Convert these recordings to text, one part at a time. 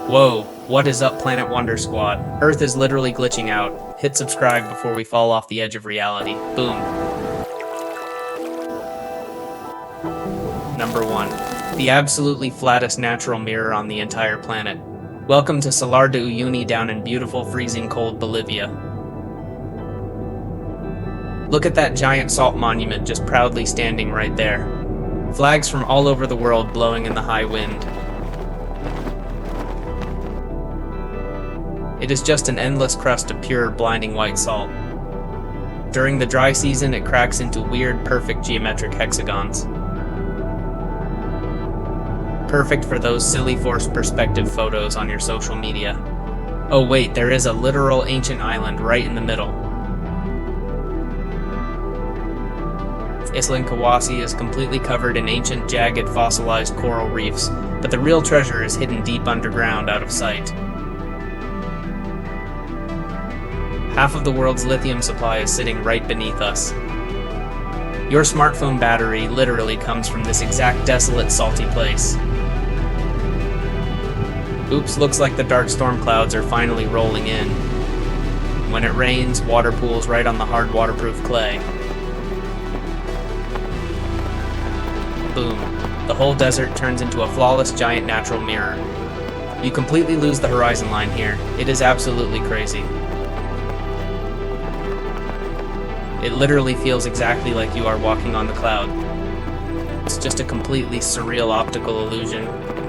Whoa, what is up, Planet Wonder Squad? Earth is literally glitching out. Hit subscribe before we fall off the edge of reality. Boom. Number 1. The absolutely flattest natural mirror on the entire planet. Welcome to Salar de Uyuni down in beautiful freezing cold Bolivia. Look at that giant salt monument just proudly standing right there. Flags from all over the world blowing in the high wind. It is just an endless crust of pure, blinding white salt. During the dry season, it cracks into weird, perfect geometric hexagons. Perfect for those silly forced perspective photos on your social media. Oh wait, there is a literal ancient island right in the middle. Isla Kawasi is completely covered in ancient, jagged, fossilized coral reefs, but the real treasure is hidden deep underground out of sight. Half of the world's lithium supply is sitting right beneath us. Your smartphone battery literally comes from this exact desolate, salty place. Oops, looks like the dark storm clouds are finally rolling in. When it rains, water pools right on the hard waterproof clay. Boom. The whole desert turns into a flawless giant natural mirror. You completely lose the horizon line here. It is absolutely crazy. It literally feels exactly like you are walking on the cloud. It's just a completely surreal optical illusion.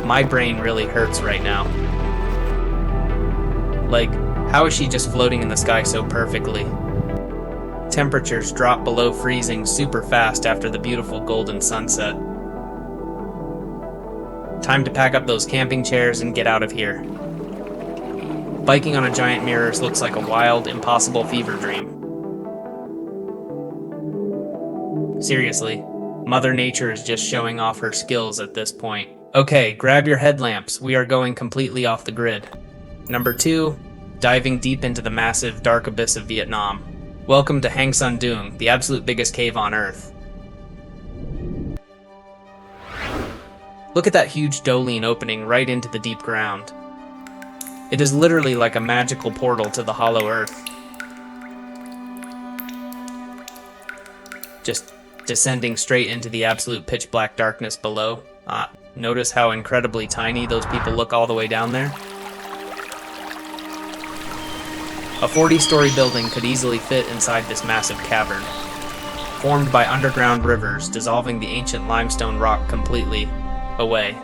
My brain really hurts right now. Like, how is she just floating in the sky so perfectly? Temperatures drop below freezing super fast after the beautiful golden sunset. Time to pack up those camping chairs and get out of here. Biking on a giant mirror looks like a wild, impossible fever dream. Seriously, Mother Nature is just showing off her skills at this point. Okay, grab your headlamps, we are going completely off the grid. Number 2, diving deep into the massive, dark abyss of Vietnam. Welcome to Hang Son Doong, the absolute biggest cave on Earth. Look at that huge doline opening right into the deep ground. It is literally like a magical portal to the hollow Earth. Just descending straight into the absolute pitch black darkness below. Notice how incredibly tiny those people look all the way down there? A 40-story building could easily fit inside this massive cavern, formed by underground rivers dissolving the ancient limestone rock completely away.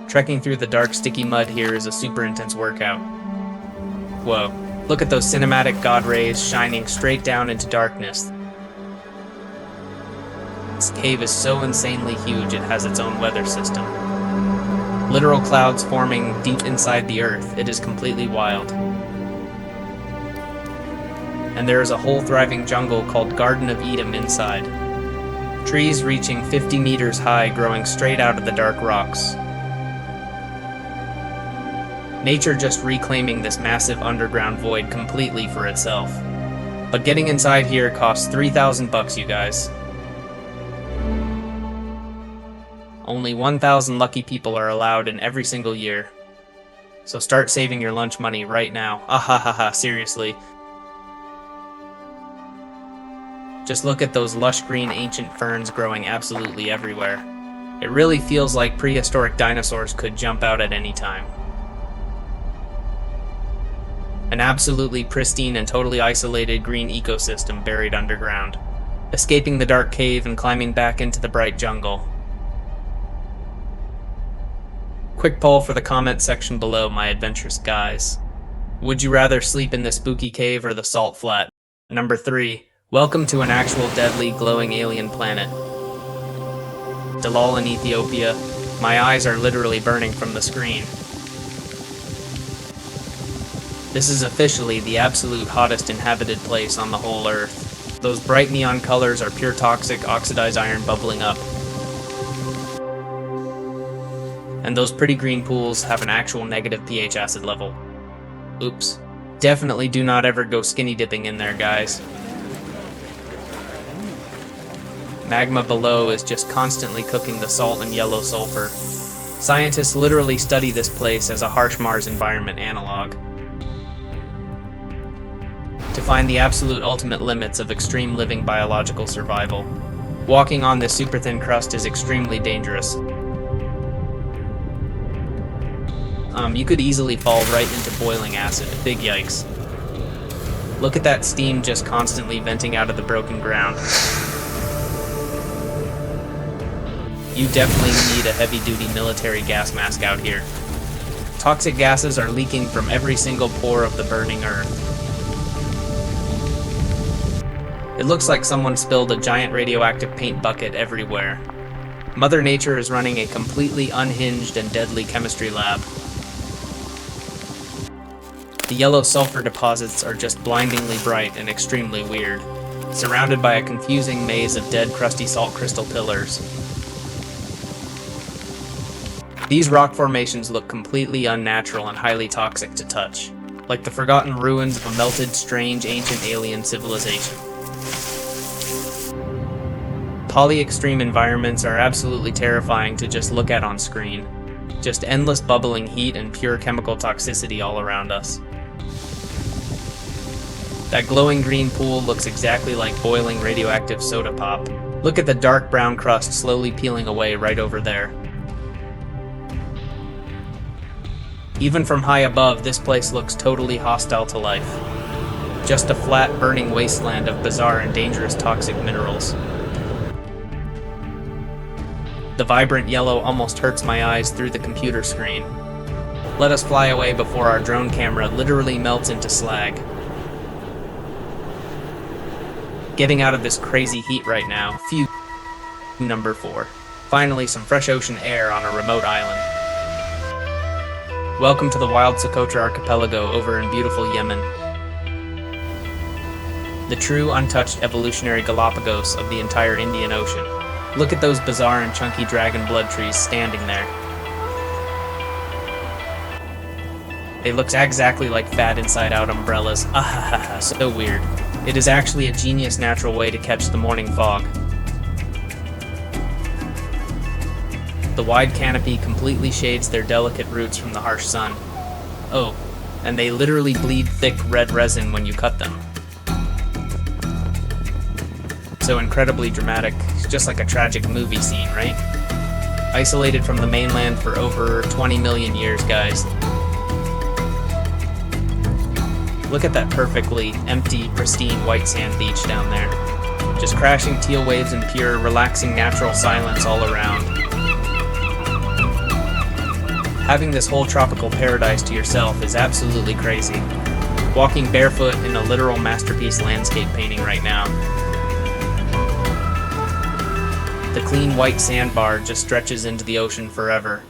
Trekking through the dark, sticky mud here is a super intense workout. Whoa, look at those cinematic god rays shining straight down into darkness. This cave is so insanely huge it has its own weather system. Literal clouds forming deep inside the earth. It is completely wild. And there is a whole thriving jungle called Garden of Eden inside. Trees reaching 50 meters high growing straight out of the dark rocks. Nature just reclaiming this massive underground void completely for itself. But getting inside here costs $3,000, you guys. Only 1,000 lucky people are allowed in every single year. So start saving your lunch money right now. Ahahaha, seriously. Just look at those lush green ancient ferns growing absolutely everywhere. It really feels like prehistoric dinosaurs could jump out at any time. An absolutely pristine and totally isolated green ecosystem buried underground. Escaping the dark cave and climbing back into the bright jungle. Quick poll for the comment section below, my adventurous guys. Would you rather sleep in the spooky cave or the salt flat? Number 3. Welcome to an actual deadly glowing alien planet. Dallol in Ethiopia. My eyes are literally burning from the screen. This is officially the absolute hottest inhabited place on the whole Earth. Those bright neon colors are pure toxic oxidized iron bubbling up. And those pretty green pools have an actual negative pH acid level. Oops. Definitely do not ever go skinny dipping in there, guys. Magma below is just constantly cooking the salt and yellow sulfur. Scientists literally study this place as a harsh Mars environment analog, to find the absolute ultimate limits of extreme living biological survival. Walking on this super thin crust is extremely dangerous. You could easily fall right into boiling acid. Big yikes. Look at that steam just constantly venting out of the broken ground. You definitely need a heavy-duty military gas mask out here. Toxic gases are leaking from every single pore of the burning earth. It looks like someone spilled a giant radioactive paint bucket everywhere. Mother Nature is running a completely unhinged and deadly chemistry lab. The yellow sulfur deposits are just blindingly bright and extremely weird, surrounded by a confusing maze of dead, crusty salt crystal pillars. These rock formations look completely unnatural and highly toxic to touch, like the forgotten ruins of a melted, strange, ancient alien civilization. Poly-extreme environments are absolutely terrifying to just look at on screen. Just endless bubbling heat and pure chemical toxicity all around us. That glowing green pool looks exactly like boiling radioactive soda pop. Look at the dark brown crust slowly peeling away right over there. Even from high above, this place looks totally hostile to life. Just a flat, burning wasteland of bizarre and dangerous toxic minerals. The vibrant yellow almost hurts my eyes through the computer screen. Let us fly away before our drone camera literally melts into slag. Getting out of this crazy heat right now. Phew. Number 4. Finally, some fresh ocean air on a remote island. Welcome to the wild Socotra Archipelago over in beautiful Yemen. The true, untouched evolutionary Galapagos of the entire Indian Ocean. Look at those bizarre and chunky dragon blood trees standing there. They look exactly like fat inside-out umbrellas. Ahahaha, so weird. It is actually a genius natural way to catch the morning fog. The wide canopy completely shades their delicate roots from the harsh sun. Oh, and they literally bleed thick red resin when you cut them. So incredibly dramatic, just like a tragic movie scene, right? Isolated from the mainland for over 20 million years, guys. Look at that perfectly empty, pristine white sand beach down there. Just crashing teal waves and pure, relaxing natural silence all around. Having this whole tropical paradise to yourself is absolutely crazy. Walking barefoot in a literal masterpiece landscape painting right now. The clean white sandbar just stretches into the ocean forever.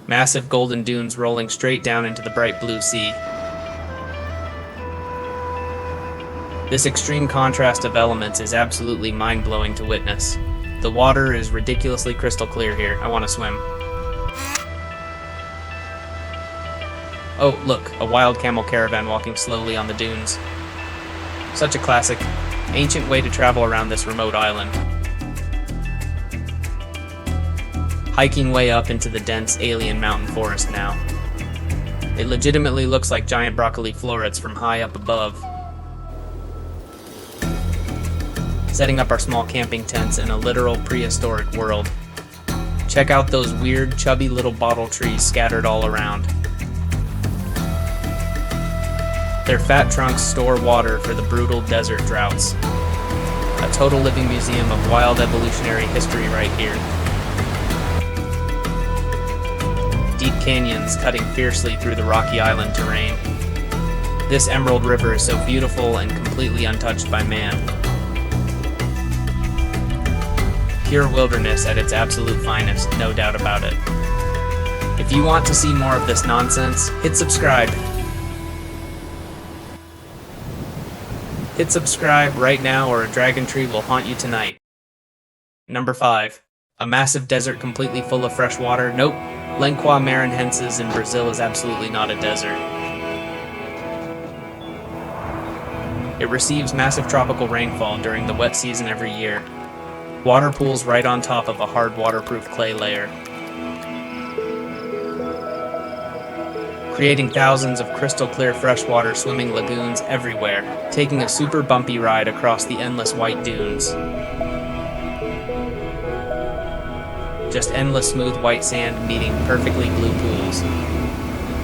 Massive golden dunes rolling straight down into the bright blue sea. This extreme contrast of elements is absolutely mind-blowing to witness. The water is ridiculously crystal clear here. I want to swim. Oh, look, a wild camel caravan walking slowly on the dunes. Such a classic, ancient way to travel around this remote island. Hiking way up into the dense alien mountain forest now. It legitimately looks like giant broccoli florets from high up above. Setting up our small camping tents in a literal prehistoric world. Check out those weird, chubby little bottle trees scattered all around. Their fat trunks store water for the brutal desert droughts. A total living museum of wild evolutionary history right here. Deep canyons cutting fiercely through the rocky island terrain. This emerald river is so beautiful and completely untouched by man. Pure wilderness at its absolute finest, no doubt about it. If you want to see more of this nonsense, hit subscribe. Hit subscribe right now or a dragon tree will haunt you tonight. Number 5. A massive desert completely full of fresh water. Nope. Lençóis Maranhenses in Brazil is absolutely not a desert. It receives massive tropical rainfall during the wet season every year. Water pools right on top of a hard waterproof clay layer. creating thousands of crystal-clear freshwater swimming lagoons everywhere, taking a super bumpy ride across the endless white dunes. Just endless smooth white sand meeting perfectly blue pools.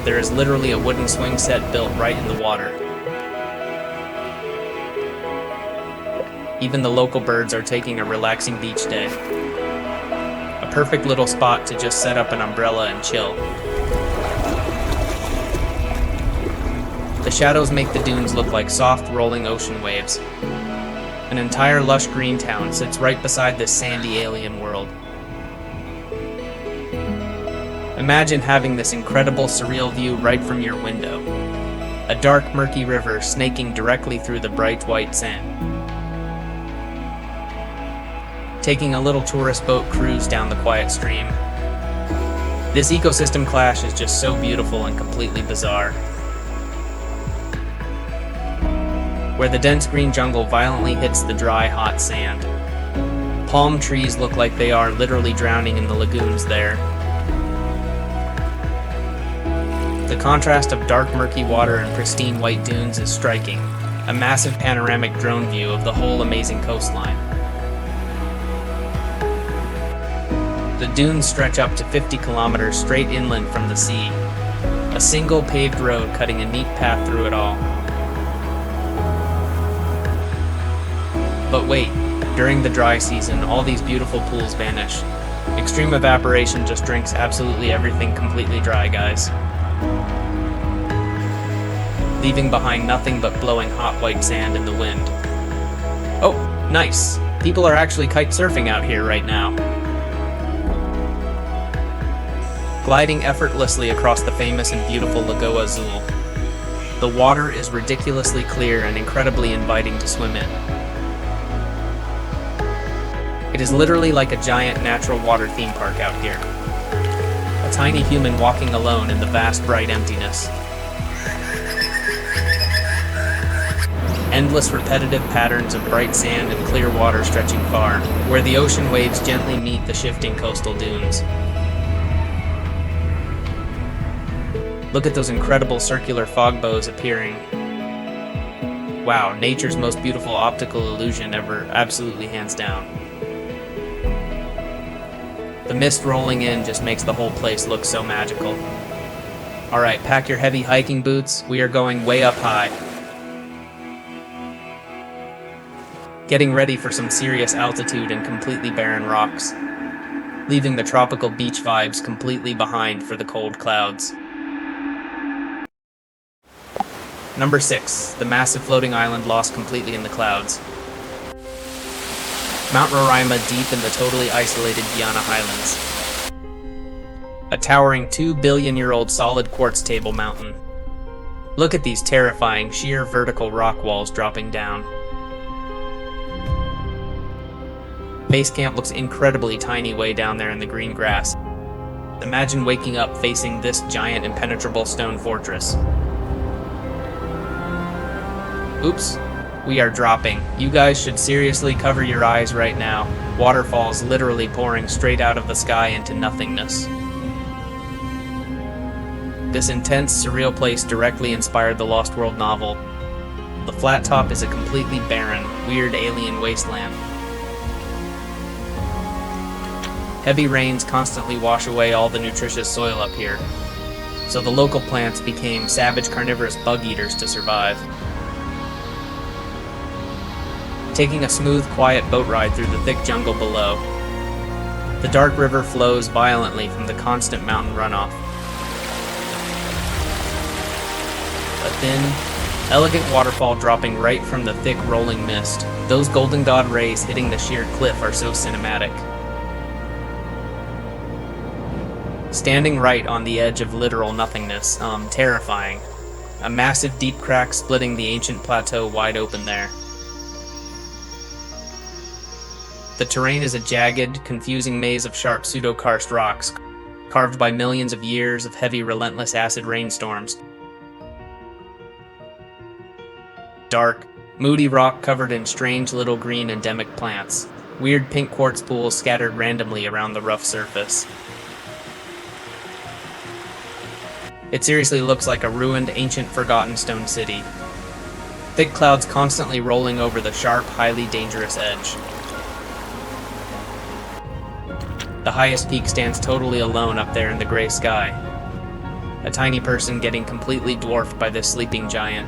There is literally a wooden swing set built right in the water. Even the local birds are taking a relaxing beach day. A perfect little spot to just set up an umbrella and chill. The shadows make the dunes look like soft, rolling ocean waves. An entire lush green town sits right beside this sandy alien world. Imagine having this incredible, surreal view right from your window. A dark, murky river snaking directly through the bright white sand. Taking a little tourist boat cruise down the quiet stream. This ecosystem clash is just so beautiful and completely bizarre. Where the dense green jungle violently hits the dry, hot sand. Palm trees look like they are literally drowning in the lagoons there. The contrast of dark, murky water and pristine white dunes is striking. A massive panoramic drone view of the whole amazing coastline. The dunes stretch up to 50 kilometers straight inland from the sea. A single paved road cutting a neat path through it all. But wait, during the dry season, all these beautiful pools vanish. Extreme evaporation just drinks absolutely everything completely dry, guys. Leaving behind nothing but blowing hot white sand in the wind. Oh, nice. People are actually kite surfing out here right now. Gliding effortlessly across the famous and beautiful Lagoa Azul. The water is ridiculously clear and incredibly inviting to swim in. It is literally like a giant natural water theme park out here. A tiny human walking alone in the vast bright emptiness. Endless repetitive patterns of bright sand and clear water stretching far, where the ocean waves gently meet the shifting coastal dunes. Look at those incredible circular fog bows appearing. Wow, nature's most beautiful optical illusion ever, absolutely hands down. The mist rolling in just makes the whole place look so magical. Alright, pack your heavy hiking boots, we are going way up high. Getting ready for some serious altitude and completely barren rocks. Leaving the tropical beach vibes completely behind for the cold clouds. Number 6, the massive floating island lost completely in the clouds. Mount Roraima deep in the totally isolated Guiana Highlands. A towering 2-billion-year-old solid quartz table mountain. Look at these terrifying, sheer vertical rock walls dropping down. Base camp looks incredibly tiny way down there in the green grass. Imagine waking up facing this giant impenetrable stone fortress. Oops, we are dropping. You guys should seriously cover your eyes right now. Waterfalls literally pouring straight out of the sky into nothingness. This intense, surreal place directly inspired the Lost World novel. The flat top is a completely barren, weird alien wasteland. Heavy rains constantly wash away all the nutritious soil up here, so the local plants became savage carnivorous bug eaters to survive. Taking a smooth, quiet boat ride through the thick jungle below. The dark river flows violently from the constant mountain runoff. A thin, elegant waterfall dropping right from the thick rolling mist. Those golden god rays hitting the sheer cliff are so cinematic. Standing right on the edge of literal nothingness, terrifying. A massive deep crack splitting the ancient plateau wide open there. The terrain is a jagged, confusing maze of sharp pseudo-karst rocks, carved by millions of years of heavy, relentless acid rainstorms. Dark, moody rock covered in strange little green endemic plants. Weird pink quartz pools scattered randomly around the rough surface. It seriously looks like a ruined, ancient, forgotten stone city. Thick clouds constantly rolling over the sharp, highly dangerous edge. The highest peak stands totally alone up there in the gray sky. A tiny person getting completely dwarfed by this sleeping giant.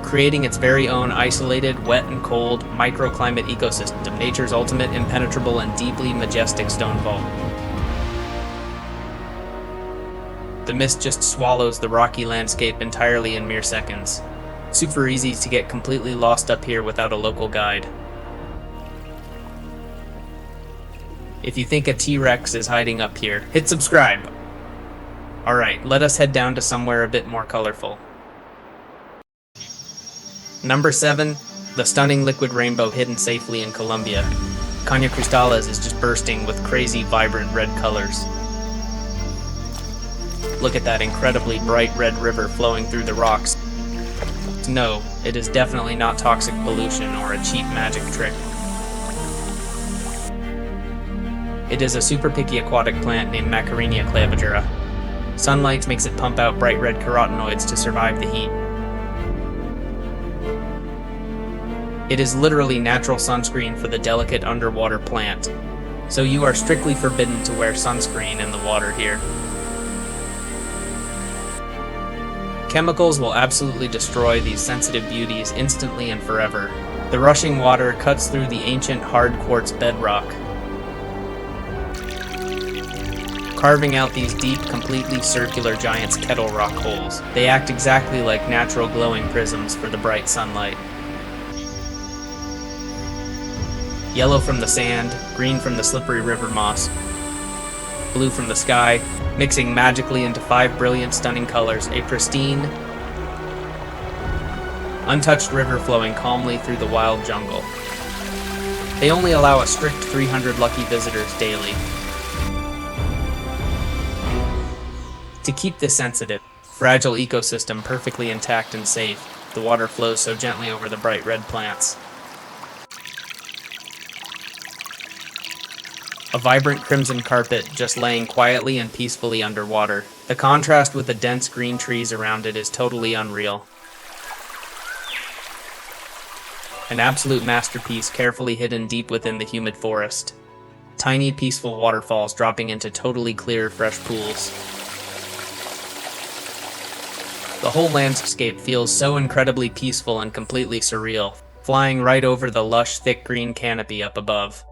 Creating its very own isolated, wet and cold, microclimate ecosystem, nature's ultimate impenetrable and deeply majestic stone vault. The mist just swallows the rocky landscape entirely in mere seconds. Super easy to get completely lost up here without a local guide. If you think a T-Rex is hiding up here, hit subscribe! Alright, let us head down to somewhere a bit more colorful. Number 7. The stunning liquid rainbow hidden safely in Colombia. Caño Cristales is just bursting with crazy, vibrant red colors. Look at that incredibly bright red river flowing through the rocks. No, it is definitely not toxic pollution or a cheap magic trick. It is a super picky aquatic plant named Macarinia clavijura. Sunlight makes it pump out bright red carotenoids to survive the heat. It is literally natural sunscreen for the delicate underwater plant, so you are strictly forbidden to wear sunscreen in the water here. Chemicals will absolutely destroy these sensitive beauties instantly and forever. The rushing water cuts through the ancient hard quartz bedrock, carving out these deep, completely circular giant's kettle rock holes. They act exactly like natural glowing prisms for the bright sunlight. Yellow from the sand, green from the slippery river moss, blue from the sky, mixing magically into 5 brilliant, stunning colors, a pristine, untouched river flowing calmly through the wild jungle. They only allow a strict 300 lucky visitors daily. To keep this sensitive, fragile ecosystem perfectly intact and safe, the water flows so gently over the bright red plants. A vibrant crimson carpet just laying quietly and peacefully underwater. The contrast with the dense green trees around it is totally unreal. An absolute masterpiece carefully hidden deep within the humid forest. Tiny peaceful waterfalls dropping into totally clear fresh pools. The whole landscape feels so incredibly peaceful and completely surreal, flying right over the lush, thick green canopy up above.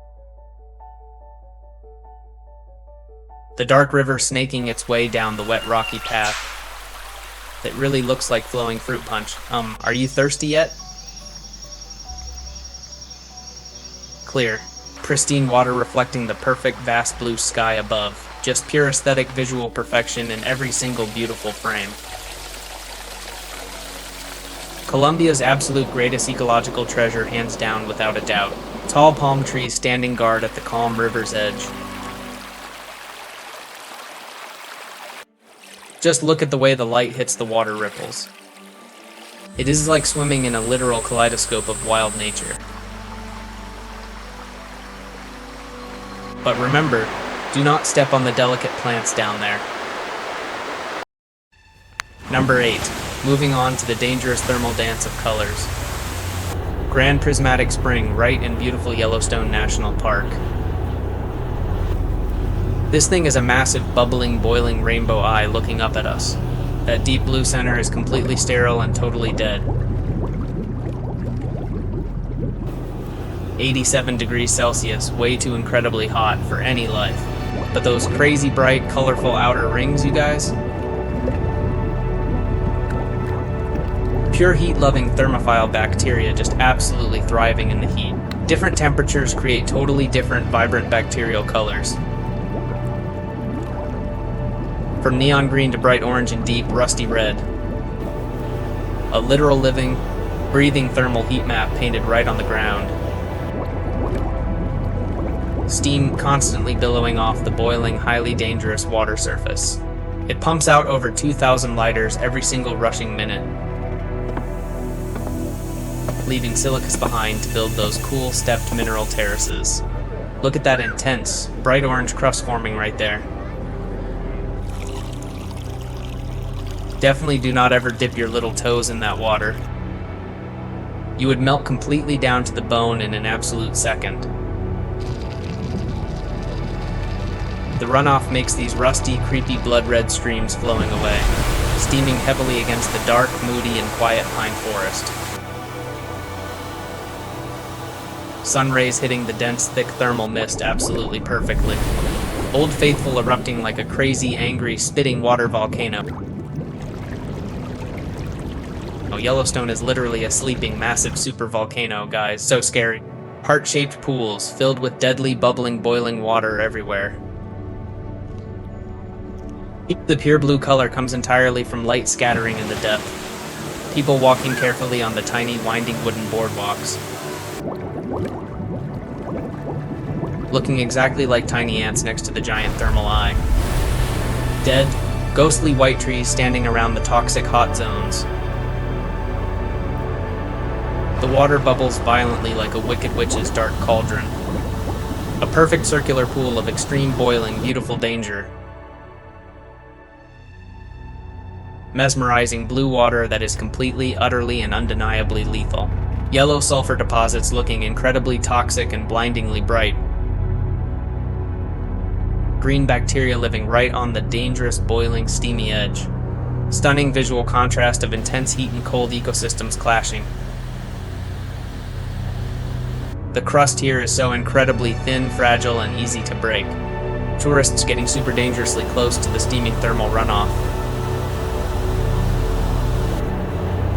The dark river snaking its way down the wet rocky path. It really looks like flowing fruit punch. Are you thirsty yet? Clear, pristine water reflecting the perfect vast blue sky above. Just pure aesthetic visual perfection in every single beautiful frame. Colombia's absolute greatest ecological treasure, hands down without a doubt. Tall palm trees standing guard at the calm river's edge. Just look at the way the light hits the water ripples. It is like swimming in a literal kaleidoscope of wild nature. But remember, do not step on the delicate plants down there. Number 8. Moving on to the dangerous thermal dance of colors. Grand Prismatic Spring, right in beautiful Yellowstone National Park. This thing is a massive, bubbling, boiling rainbow eye looking up at us. That deep blue center is completely sterile and totally dead. 87 degrees Celsius, way too incredibly hot for any life. But those crazy bright, colorful outer rings, you guys? Pure heat-loving thermophile bacteria just absolutely thriving in the heat. Different temperatures create totally different, vibrant bacterial colors. From neon green to bright orange and deep, rusty red. A literal living, breathing thermal heat map painted right on the ground. Steam constantly billowing off the boiling, highly dangerous water surface. It pumps out over 2,000 liters every single rushing minute, leaving silicas behind to build those cool, stepped mineral terraces. Look at that intense, bright orange crust forming right there. Definitely do not ever dip your little toes in that water. You would melt completely down to the bone in an absolute second. The runoff makes these rusty, creepy blood-red streams flowing away, steaming heavily against the dark, moody, and quiet pine forest. Sun rays hitting the dense, thick thermal mist absolutely perfectly. Old Faithful erupting like a crazy, angry, spitting water volcano. Yellowstone is literally a sleeping, massive supervolcano, guys. So scary. Heart-shaped pools filled with deadly, bubbling, boiling water everywhere. The pure blue color comes entirely from light scattering in the depth. People walking carefully on the tiny, winding wooden boardwalks. Looking exactly like tiny ants next to the giant thermal eye. Dead, ghostly white trees standing around the toxic hot zones. The water bubbles violently like a wicked witch's dark cauldron. A perfect circular pool of extreme boiling, beautiful danger. Mesmerizing blue water that is completely, utterly, and undeniably lethal. Yellow sulfur deposits looking incredibly toxic and blindingly bright. Green bacteria living right on the dangerous, boiling, steamy edge. Stunning visual contrast of intense heat and cold ecosystems clashing. The crust here is so incredibly thin, fragile, and easy to break. Tourists getting super dangerously close to the steaming thermal runoff.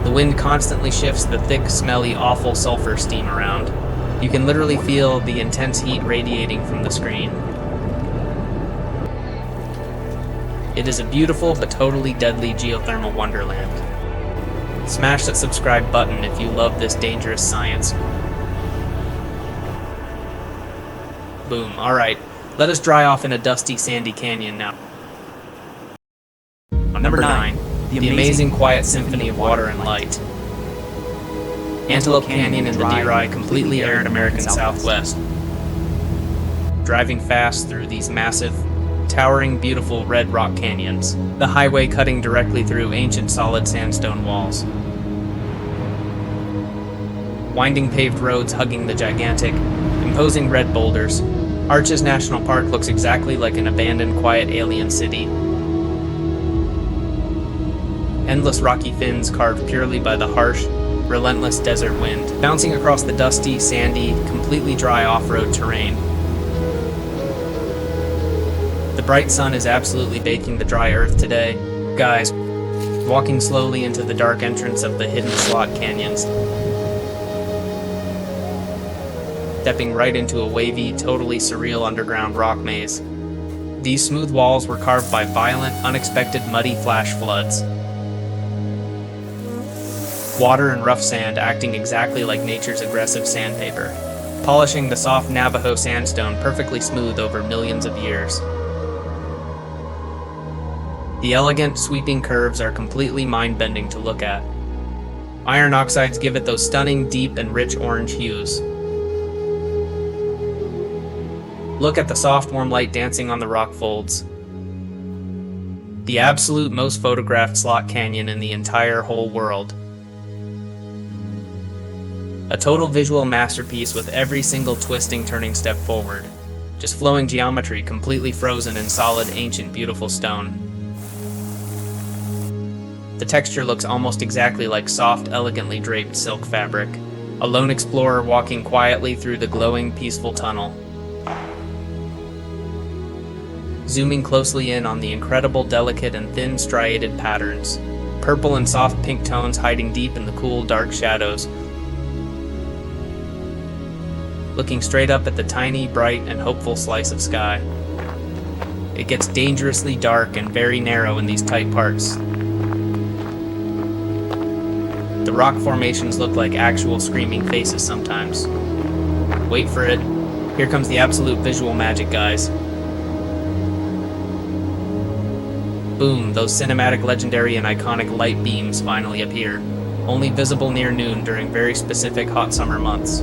The wind constantly shifts the thick, smelly, awful sulfur steam around. You can literally feel the intense heat radiating from the screen. It is a beautiful but totally deadly geothermal wonderland. Smash that subscribe button if you love this dangerous science. Boom. Alright, let us dry off in a dusty, sandy canyon now. Number 9. The amazing quiet symphony of water and light. Antelope Canyon in the dry, completely arid American Southwest. Driving fast through these massive, towering, beautiful red rock canyons. The highway cutting directly through ancient solid sandstone walls. Winding paved roads hugging the gigantic, imposing red boulders. Arches National Park looks exactly like an abandoned, quiet alien city. Endless rocky fins carved purely by the harsh, relentless desert wind, bouncing across the dusty, sandy, completely dry off-road terrain. The bright sun is absolutely baking the dry earth today. Guys, walking slowly into the dark entrance of the hidden slot canyons. Stepping right into a wavy, totally surreal underground rock maze. These smooth walls were carved by violent, unexpected muddy flash floods. Water and rough sand acting exactly like nature's aggressive sandpaper, polishing the soft Navajo sandstone perfectly smooth over millions of years. The elegant, sweeping curves are completely mind-bending to look at. Iron oxides give it those stunning, deep, and rich orange hues. Look at the soft, warm light dancing on the rock folds. The absolute most photographed slot canyon in the entire whole world. A total visual masterpiece with every single twisting, turning step forward. Just flowing geometry completely frozen in solid, ancient, beautiful stone. The texture looks almost exactly like soft, elegantly draped silk fabric. A lone explorer walking quietly through the glowing, peaceful tunnel. Zooming closely in on the incredible, delicate, and thin striated patterns. Purple and soft pink tones hiding deep in the cool, dark shadows. Looking straight up at the tiny, bright, and hopeful slice of sky. It gets dangerously dark and very narrow in these tight parts. The rock formations look like actual screaming faces sometimes. Wait for it. Here comes the absolute visual magic, guys. Boom, those cinematic, legendary, and iconic light beams finally appear, only visible near noon during very specific hot summer months.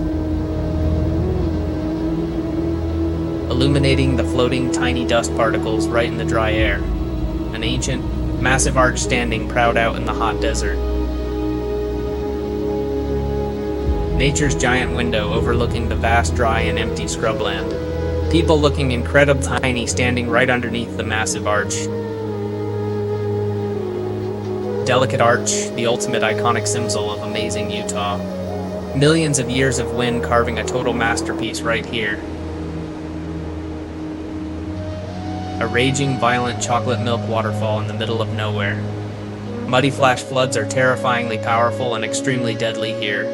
Illuminating the floating tiny dust particles right in the dry air. An ancient, Massive arch standing proud out in the hot desert. Nature's giant window overlooking the vast dry and empty scrubland. People looking incredibly tiny standing right underneath the massive arch. Delicate arch, the ultimate iconic symbol of amazing Utah. Millions of years of wind carving a total masterpiece right here. A raging, violent chocolate milk waterfall in the middle of nowhere. Muddy flash floods are terrifyingly powerful and extremely deadly here.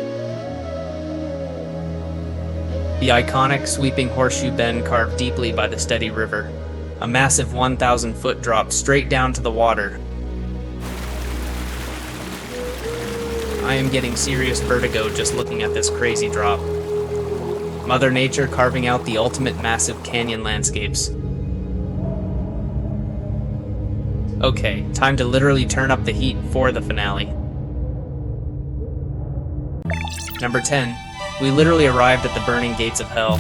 The iconic, sweeping horseshoe bend carved deeply by the steady river. A massive 1,000-foot drop straight down to the water. I am getting serious vertigo just looking at this crazy drop. Mother Nature carving out the ultimate massive canyon landscapes. Okay, time to literally turn up the heat for the finale. Number 10. We literally arrived at the burning gates of hell.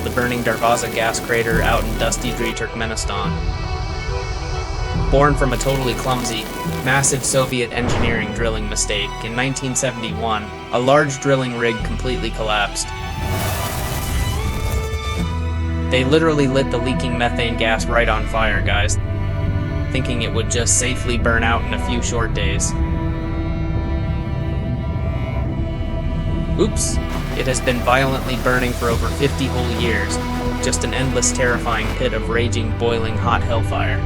The burning Darvaza gas crater out in dusty Turkmenistan. Born from a totally clumsy, massive Soviet engineering drilling mistake, in 1971, a large drilling rig completely collapsed. They literally lit the leaking methane gas right on fire, guys, thinking it would just safely burn out in a few short days. Oops, it has been violently burning for over 50 whole years, just an endless terrifying pit of raging, boiling hot hellfire.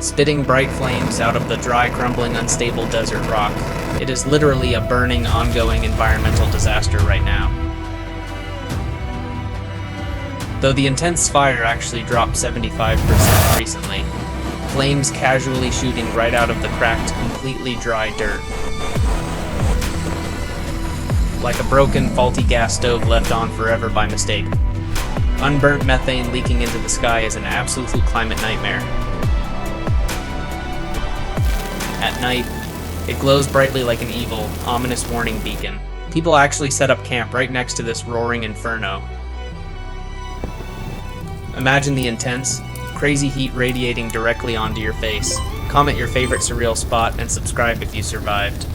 Spitting bright flames out of the dry, crumbling, unstable desert rock, it is literally a burning, ongoing environmental disaster right now. Though the intense fire actually dropped 75% recently, flames casually shooting right out of the cracked, completely dry dirt. Like a broken, faulty gas stove left on forever by mistake. Unburnt methane leaking into the sky is an absolute climate nightmare. At night, it glows brightly like an evil, ominous warning beacon. People actually set up camp right next to this roaring inferno. Imagine the intense, crazy heat radiating directly onto your face. Comment your favorite surreal spot and subscribe if you survived.